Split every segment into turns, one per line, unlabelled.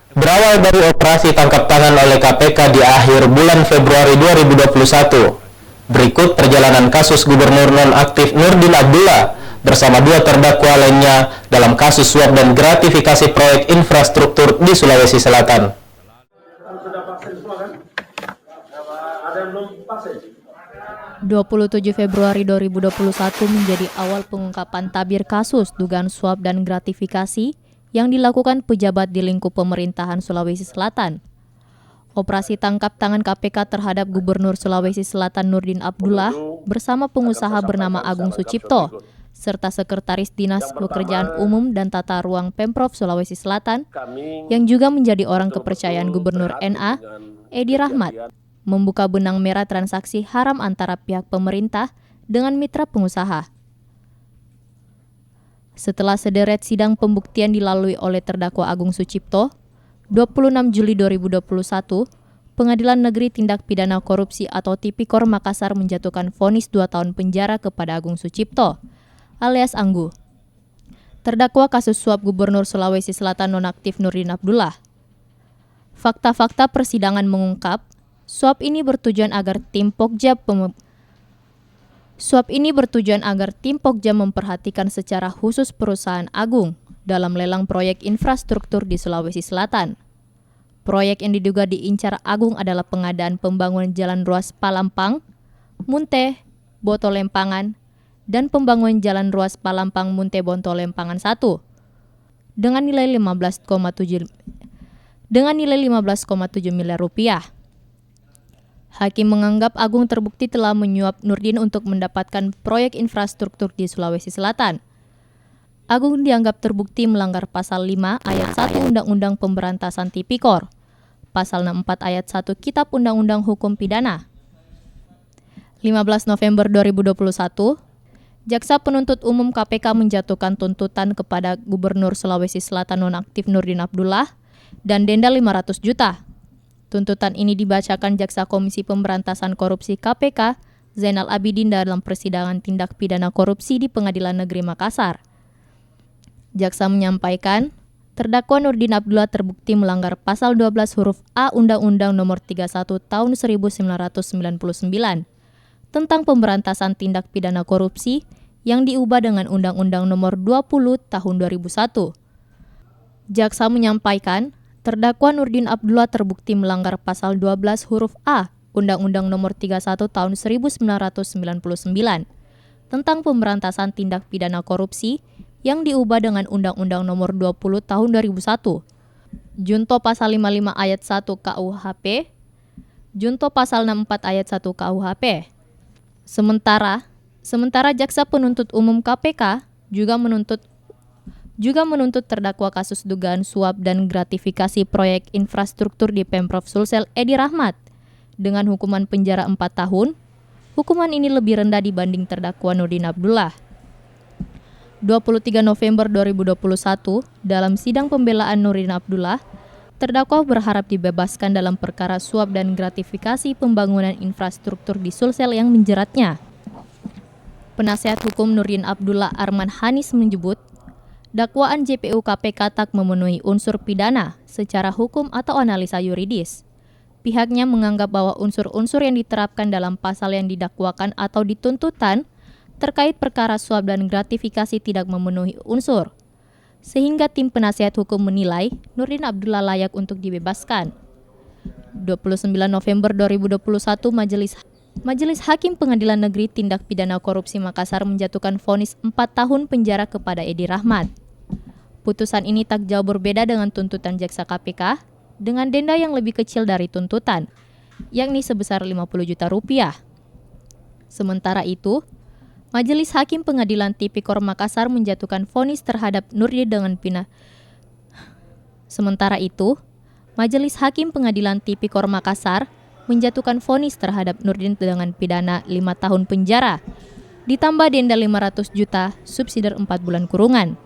Berawal dari operasi tangkap tangan oleh KPK di akhir bulan Februari 2021, berikut perjalanan kasus Gubernur nonaktif Nurdin Abdullah bersama dua terdakwa lainnya dalam kasus suap dan gratifikasi proyek infrastruktur di Sulawesi Selatan.
Sudah vaksin semua kan? Ada yang belum vaksin?
27 Februari 2021 menjadi awal pengungkapan tabir kasus dugaan suap dan gratifikasi yang dilakukan pejabat di lingkup pemerintahan Sulawesi Selatan. Operasi tangkap tangan KPK terhadap Gubernur Sulawesi Selatan Nurdin Abdullah bersama pengusaha bernama Agung Sucipto serta Sekretaris Dinas Pekerjaan Umum dan Tata Ruang Pemprov Sulawesi Selatan yang juga menjadi orang kepercayaan Gubernur NA, Edi Rahmat, membuka benang merah transaksi haram antara pihak pemerintah dengan mitra pengusaha. Setelah sederet sidang pembuktian dilalui oleh terdakwa Agung Sucipto, 26 Juli 2021, Pengadilan Negeri Tindak Pidana Korupsi atau Tipikor Makassar menjatuhkan vonis 2 tahun penjara kepada Agung Sucipto, alias Anggu, terdakwa kasus suap Gubernur Sulawesi Selatan nonaktif Nurdin Abdullah. Fakta-fakta persidangan mengungkap, suap ini bertujuan agar tim Pokja memperhatikan secara khusus perusahaan Agung dalam lelang proyek infrastruktur di Sulawesi Selatan. Proyek yang diduga diincar Agung adalah pengadaan pembangunan jalan ruas Palampang, Munte, Boto Lempangan, dan pembangunan jalan ruas Palampang Munte Boto Lempangan 1 dengan nilai 15,7 miliar rupiah. Hakim menganggap Agung terbukti telah menyuap Nurdin untuk mendapatkan proyek infrastruktur di Sulawesi Selatan. Agung dianggap terbukti melanggar Pasal 5 Ayat 1 Undang-Undang Pemberantasan Tipikor, Pasal 64 Ayat 1 Kitab Undang-Undang Hukum Pidana. 15 November 2021, Jaksa Penuntut Umum KPK menjatuhkan tuntutan kepada Gubernur Sulawesi Selatan nonaktif Nurdin Abdullah dan denda 500 juta. Tuntutan ini dibacakan Jaksa Komisi Pemberantasan Korupsi KPK, Zainal Abidin dalam persidangan tindak pidana korupsi di Pengadilan Negeri Makassar. Jaksa menyampaikan, terdakwa Nurdin Abdullah terbukti melanggar Pasal 12 huruf A Undang-Undang Nomor 31 Tahun 1999 tentang pemberantasan tindak pidana korupsi yang diubah dengan Undang-Undang Nomor 20 Tahun 2001. Jaksa menyampaikan, terdakwa Nurdin Abdullah terbukti melanggar Pasal 12 huruf A Undang-Undang Nomor 31 Tahun 1999 tentang pemberantasan tindak pidana korupsi yang diubah dengan Undang-Undang Nomor 20 Tahun 2001. Junto Pasal 55 Ayat 1 KUHP, Junto Pasal 64 Ayat 1 KUHP. Sementara Jaksa Penuntut Umum KPK juga menuntut terdakwa kasus dugaan suap dan gratifikasi proyek infrastruktur di Pemprov Sulsel Edi Rahmat dengan hukuman penjara 4 tahun. Hukuman ini lebih rendah dibanding terdakwa Nurdin Abdullah. 23 November 2021, dalam sidang pembelaan Nurdin Abdullah, terdakwa berharap dibebaskan dalam perkara suap dan gratifikasi pembangunan infrastruktur di Sulsel yang menjeratnya. Penasihat hukum Nurdin Abdullah Arman Hanis menyebut, dakwaan JPU KPK tak memenuhi unsur pidana secara hukum atau analisa yuridis. Pihaknya menganggap bahwa unsur-unsur yang diterapkan dalam pasal yang didakwakan atau dituntutan terkait perkara suap dan gratifikasi tidak memenuhi unsur. Sehingga tim penasihat hukum menilai Nurdin Abdullah layak untuk dibebaskan. 29 November 2021, Majelis Hakim Pengadilan Negeri Tindak Pidana Korupsi Makassar menjatuhkan vonis 4 tahun penjara kepada Edi Rahmat. Putusan ini tak jauh berbeda dengan tuntutan jaksa KPK dengan denda yang lebih kecil dari tuntutan, yakni sebesar 50 juta rupiah. Sementara itu, Majelis Hakim Pengadilan Tipikor Makassar menjatuhkan vonis terhadap Nurdin dengan pidana. Sementara itu, Majelis Hakim Pengadilan Tipikor Makassar menjatuhkan vonis terhadap Nurdin dengan pidana 5 tahun penjara, ditambah denda 500 juta, subsidi 4 bulan kurungan.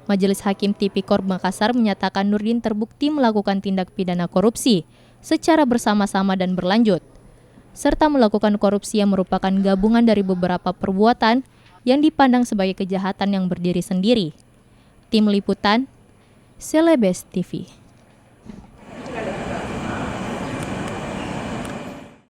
Majelis Hakim Tipikor Makassar menyatakan Nurdin terbukti melakukan tindak pidana korupsi secara bersama-sama dan berlanjut, serta melakukan korupsi yang merupakan gabungan dari beberapa perbuatan yang dipandang sebagai kejahatan yang berdiri sendiri. Tim Liputan, Celebes TV.